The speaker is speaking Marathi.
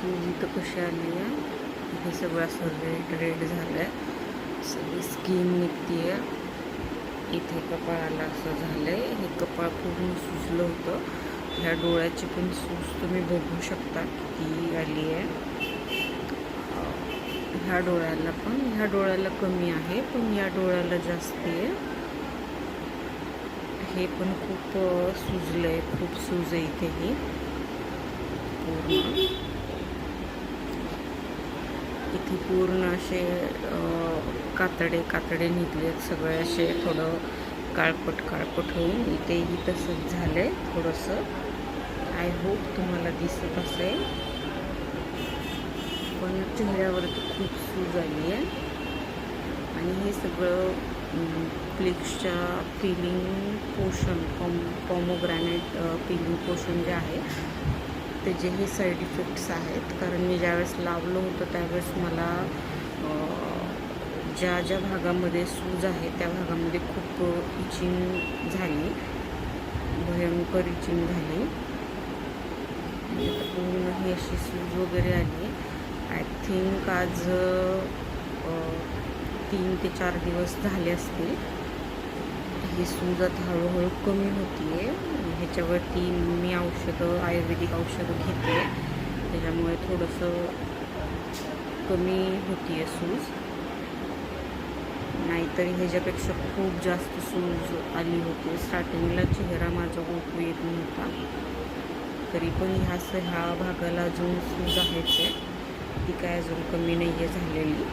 सूज इथं कशी आली आहे, हे सगळं असं रेड रेड झालं आहे, सगळी स्किन निघते आहे. इथे कपाळाला असं झालं आहे, हे कपाळ पूर्ण सुजलं होतं. ह्या डोळ्याची पण सूज तुम्ही बघू शकता किती आली आहे. ह्या डोळ्याला कमी आहे, पण या डोळ्याला जास्त आहे. हे पण खूप सुजलं आहे, खूप सूज आहे इथेही पूर्ण. इथे पूर्ण असे कातडे निघलेत, सगळे असे थोडं काळपट होऊन इथेही तसंच झालं आहे थोडंसं. आय होप तुम्हाला दिसत असेल, पण चेहऱ्यावर तर खूप सूज आली आहे. आणि हे सगळं फ्लिक्सच्या पिलिंग पोशन, पॉमोग्रॅनेट पिलिंग पोशन जे आहे त्याचे हे साईड इफेक्ट्स आहेत. कारण मी ज्यावेळेस लावलं होतं त्यावेळेस मला ज्या भागामध्ये सूज आहे त्या भागामध्ये खूप इचिंग झाली, भयंकर इचिंग झाली. पूर्ण ही अशी सूज वगैरे आली. आय थिंक आज 3 ते 4 दिवस झाले असतील. ही सूज आता हळूहळू कमी होती आहे. ह्याच्यावरती मी आयुर्वेदिक औषधं घेते, त्याच्यामुळे थोडंसं कमी होती आहे सूज. नाहीतरी ह्याच्यापेक्षा खूप जास्त सूज आली होती. स्टार्टिंगला चेहरा माझा ओळखू येत नव्हता, तरी पण ह्या भागाला अजून सूज आहेच आहे, ती काय अजून कमी नाही आहे झालेली.